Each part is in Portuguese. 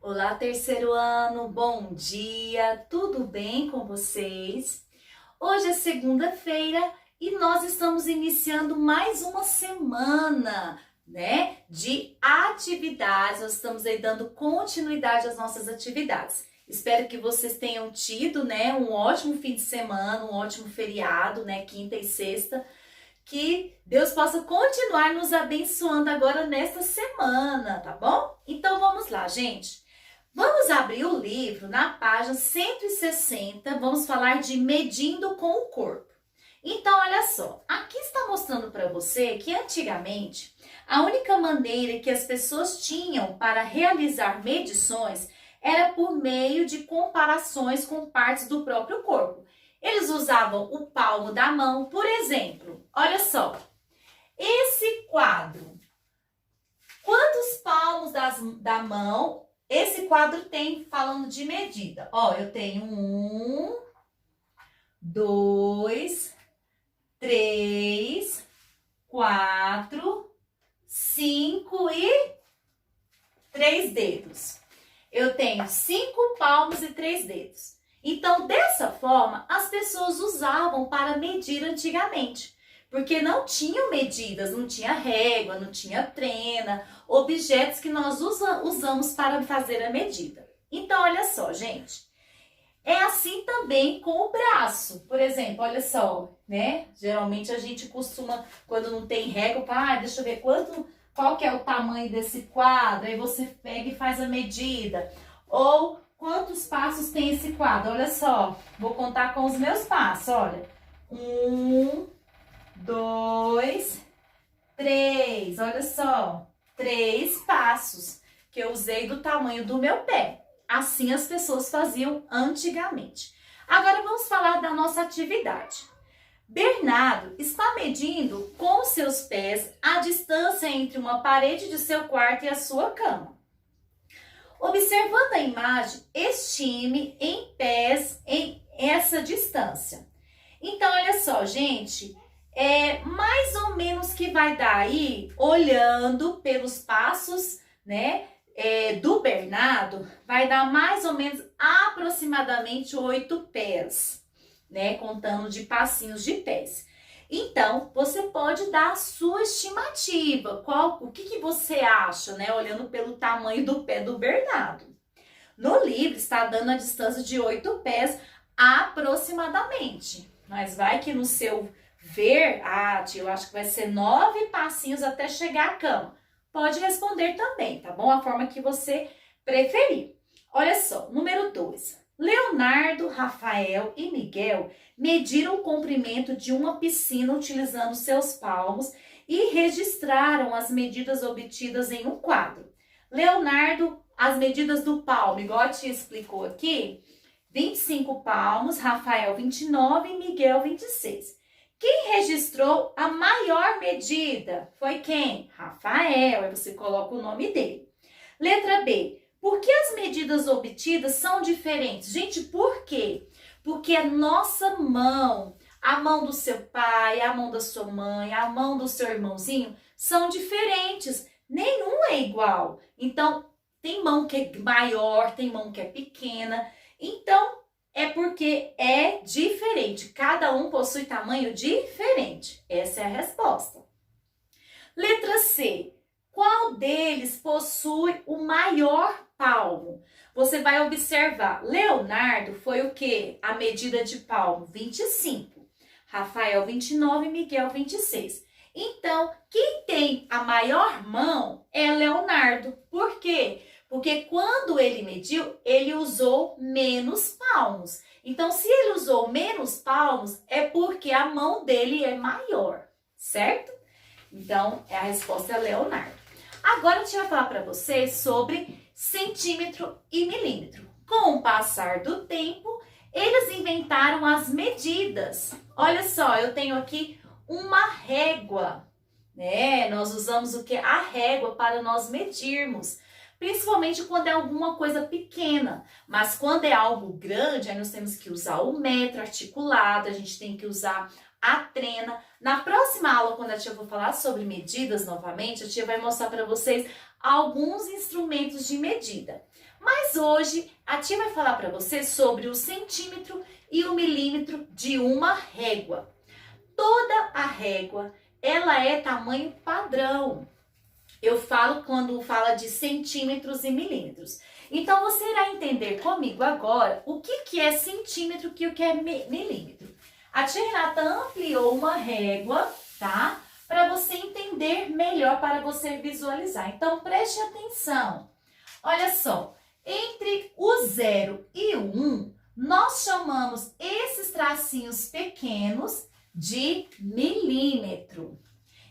Olá, terceiro ano, bom dia, tudo bem com vocês? Hoje é segunda-feira e nós estamos iniciando mais uma semana, de atividades. Nós estamos aí dando continuidade às nossas atividades. Espero que vocês tenham tido, um ótimo fim de semana, um ótimo feriado, quinta e sexta. Que Deus possa continuar nos abençoando agora nesta semana, tá bom? Então vamos lá, gente. Vamos abrir o livro na página 160, vamos falar de medindo com o corpo. Então, olha só, aqui está mostrando para você que antigamente a única maneira que as pessoas tinham para realizar medições era por meio de comparações com partes do próprio corpo. Eles usavam o palmo da mão, por exemplo. Olha só, esse quadro, quantos palmos da mão esse quadro tem falando de medida? Ó, eu tenho 1, 2, 3, 4, 5 e 3 dedos. Eu tenho 5 palmos e 3 dedos. Então, dessa forma, as pessoas usavam para medir antigamente. Porque não tinham medidas, não tinha régua, não tinha trena, objetos que nós usamos para fazer a medida. Então, olha só, gente. É assim também com o braço. Por exemplo, olha só, Geralmente a gente costuma, quando não tem régua, deixa eu ver qual que é o tamanho desse quadro. Aí você pega e faz a medida. Ou quantos passos tem esse quadro? Olha só, vou contar com os meus passos, olha. 1, 2, 3, olha só, 3 passos que eu usei do tamanho do meu pé. Assim as pessoas faziam antigamente. Agora vamos falar da nossa atividade. Bernardo está medindo com seus pés a distância entre uma parede de seu quarto e a sua cama. Observando a imagem, estime em pés em essa distância. Então, olha só, gente, mais ou menos que vai dar aí, olhando pelos passos, do Bernardo, vai dar mais ou menos aproximadamente 8 pés, contando de passinhos de pés. Então, você pode dar a sua estimativa. O que você acha, olhando pelo tamanho do pé do Bernardo? No livro está dando a distância de 8 pés aproximadamente. Mas vai que no seu ver, tia, eu acho que vai ser 9 passinhos até chegar à cama. Pode responder também, tá bom? A forma que você preferir. Olha só, número 2. Leonardo, Rafael e Miguel mediram o comprimento de uma piscina utilizando seus palmos e registraram as medidas obtidas em um quadro. Leonardo, as medidas do palmo, igual a tia explicou aqui, 25 palmos, Rafael 29 e Miguel 26. Quem registrou a maior medida foi quem? Rafael, aí você coloca o nome dele. Letra B. Por que as medidas obtidas são diferentes? Gente, por quê? Porque a nossa mão, a mão do seu pai, a mão da sua mãe, a mão do seu irmãozinho são diferentes. Nenhum é igual. Então, tem mão que é maior, tem mão que é pequena. Então, é porque é diferente. Cada um possui tamanho diferente. Essa é a resposta. Letra C. Qual deles possui o maior palmo? Você vai observar. Leonardo foi o quê? A medida de palmo, 25. Rafael, 29 e Miguel, 26. Então, quem tem a maior mão é Leonardo. Por quê? Porque quando ele mediu, ele usou menos palmos. Então, se ele usou menos palmos, é porque a mão dele é maior, certo? Então, a resposta é Leonardo. Agora, eu tinha falar para vocês sobre centímetro e milímetro. Com o passar do tempo, eles inventaram as medidas. Olha só, eu tenho aqui uma régua, Nós usamos o que? A régua para nós medirmos. Principalmente quando é alguma coisa pequena, mas quando é algo grande, aí nós temos que usar o metro articulado, a gente tem que usar a trena. Na próxima aula, quando a tia for falar sobre medidas novamente, a tia vai mostrar para vocês alguns instrumentos de medida. Mas hoje, a tia vai falar para vocês sobre o centímetro e o milímetro de uma régua. Toda a régua, ela é tamanho padrão. Eu falo quando fala de centímetros e milímetros. Então, você irá entender comigo agora o que é centímetro e o que é milímetro. A tia Renata ampliou uma régua, tá? Para você entender melhor, para você visualizar. Então, preste atenção. Olha só, entre o 0 e o 1, nós chamamos esses tracinhos pequenos de milímetro.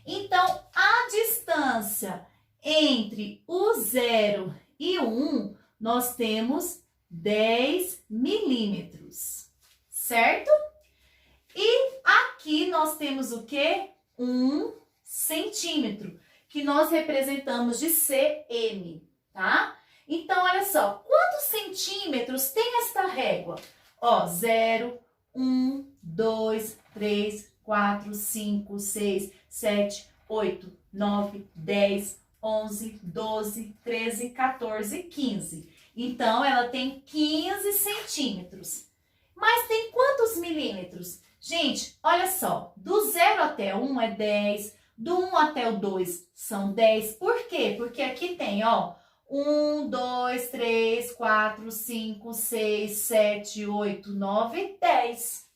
Então, a distância entre o 0 e o 1, nós temos 10 milímetros, certo? E aqui nós temos o quê? 1 centímetro, que nós representamos de cm, tá? Então, olha só, quantos centímetros tem esta régua? Ó, 0, 1, 2, 3, 4, 5, 6, 7, 8, 9, 10, 11, 12, 13, 14, 15. Então, ela tem 15 centímetros. Mas tem quantos milímetros? Gente, olha só, do 0 até 1 é 10, do 1 até o 2 são 10. Por quê? Porque aqui tem, ó, 1, 2, 3, 4, 5, 6, 7, 8, 9, 10.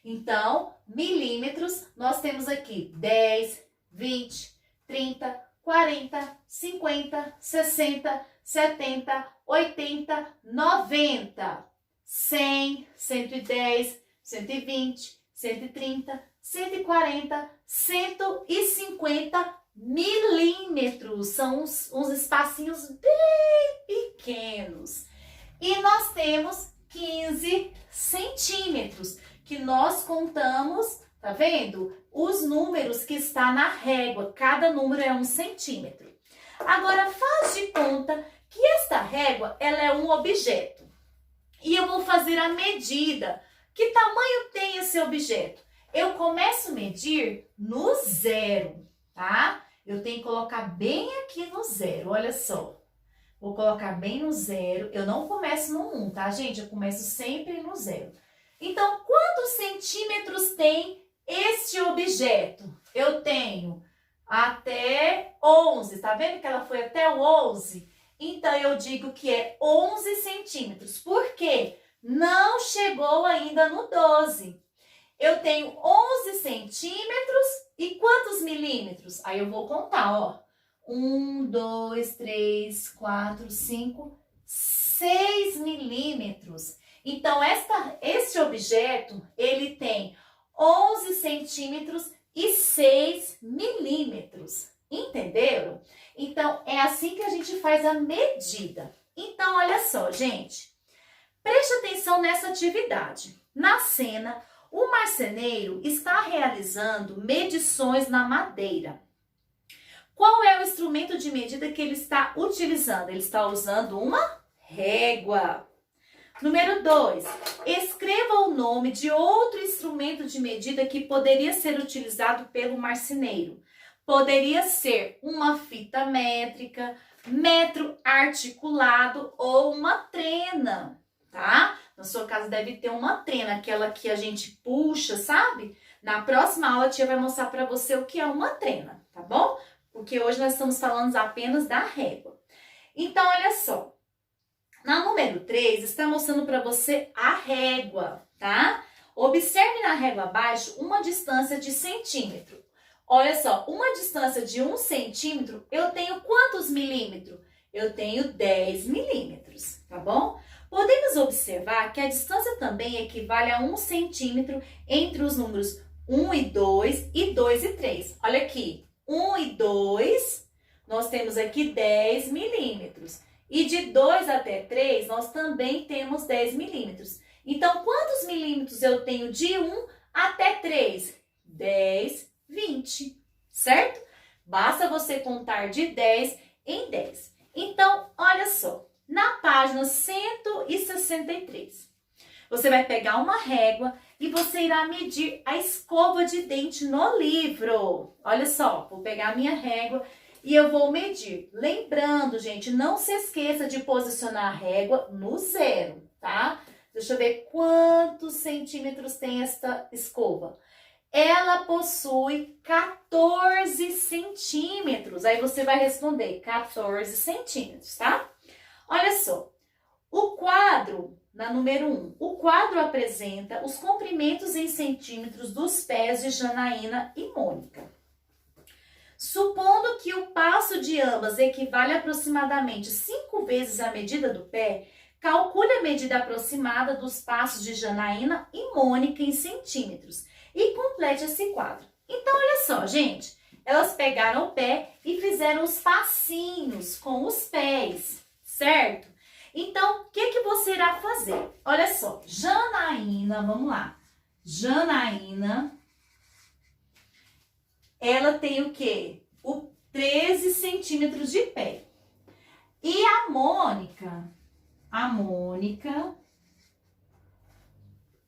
Então, milímetros, nós temos aqui 10, 20, 30, 40, 50, 60, 70, 80, 90, 100, 110, 120, 130, 140, 150 milímetros. São uns espacinhos bem pequenos. E nós temos 15 centímetros, que nós contamos, tá vendo? Os números que está na régua, cada número é 1 centímetro. Agora, faz de conta que esta régua, ela é um objeto. E eu vou fazer a medida. Que tamanho tem esse objeto? Eu começo a medir no 0, tá? Eu tenho que colocar bem aqui no 0, olha só. Vou colocar bem no 0, eu não começo no 1, tá, gente? Eu começo sempre no 0. Então, quantos centímetros tem este objeto? Eu tenho até 11, tá vendo que ela foi até o 11? Então, eu digo que é 11 centímetros. Por quê? Não chegou ainda no 12. Eu tenho 11 centímetros e quantos milímetros? Aí eu vou contar, ó. 1, 2, 3, 4, 5, 6 milímetros. Então, este objeto, ele tem 11 centímetros e 6 milímetros. Entenderam? Então, é assim que a gente faz a medida. Então, olha só, gente. Preste atenção nessa atividade. Na cena, o marceneiro está realizando medições na madeira. Qual é o instrumento de medida que ele está utilizando? Ele está usando uma régua. Número 2, escreva o nome de outro instrumento de medida que poderia ser utilizado pelo marceneiro. Poderia ser uma fita métrica, metro articulado ou uma trena, tá? Na sua casa deve ter uma trena, aquela que a gente puxa, sabe? Na próxima aula a tia vai mostrar para você o que é uma trena, tá bom? Porque hoje nós estamos falando apenas da régua. Então, olha só. Na número 3, está mostrando para você a régua, tá? Observe na régua abaixo uma distância de centímetro. Olha só, uma distância de 1 centímetro, eu tenho quantos milímetros? Eu tenho 10 milímetros, tá bom? Podemos observar que a distância também equivale a 1 centímetro entre os números 1 e 2 e 2 e 3. Olha aqui, 1 e 2, nós temos aqui 10 milímetros. E de 2 até 3, nós também temos 10 milímetros. Então, quantos milímetros eu tenho de 1 até 3? 10, 20, certo? Basta você contar de 10 em 10. Então, olha só, na página 163, você vai pegar uma régua e você irá medir a escova de dente no livro. Olha só, vou pegar a minha régua e eu vou medir. Lembrando, gente, não se esqueça de posicionar a régua no zero, tá? Deixa eu ver quantos centímetros tem esta escova. Ela possui 14 centímetros. Aí você vai responder 14 centímetros, tá? Olha só, o quadro, na número 1, o quadro apresenta os comprimentos em centímetros dos pés de Janaína e Mônica. Supondo que o passo de ambas equivale aproximadamente 5 vezes a medida do pé, calcule a medida aproximada dos passos de Janaína e Mônica em centímetros e complete esse quadro. Então, olha só, gente, elas pegaram o pé e fizeram os passinhos com os pés, certo? Então, o que você irá fazer? Olha só, Janaína, vamos lá. Janaína, ela tem o quê? O 13 centímetros de pé. E a Mônica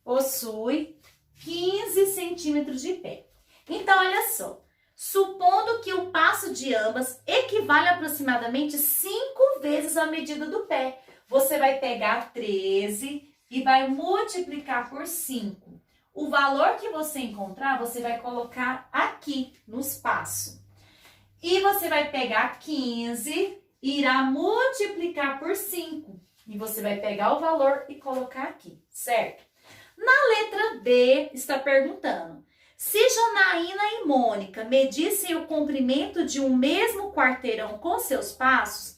possui 15 centímetros de pé. Então, olha só. Supondo que o passo de ambas equivale aproximadamente 5 vezes a medida do pé, você vai pegar 13 e vai multiplicar por 5. O valor que você encontrar, você vai colocar aqui no espaço. E você vai pegar 15 e irá multiplicar por 5. E você vai pegar o valor e colocar aqui, certo? Na letra B, está perguntando: se Janaína e Mônica medissem o comprimento de um mesmo quarteirão com seus passos,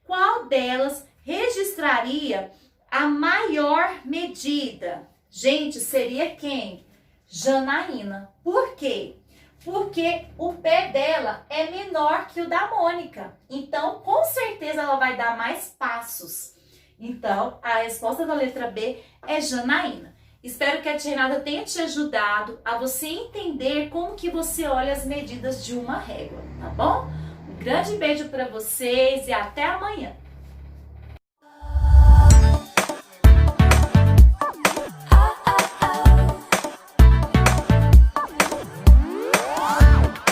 qual delas registraria a maior medida? Gente, seria quem? Janaína. Por quê? Porque o pé dela é menor que o da Mônica. Então, com certeza, ela vai dar mais passos. Então, a resposta da letra B é Janaína. Espero que a tia Renata tenha te ajudado a você entender como que você olha as medidas de uma régua, tá bom? Um grande beijo para vocês e até amanhã!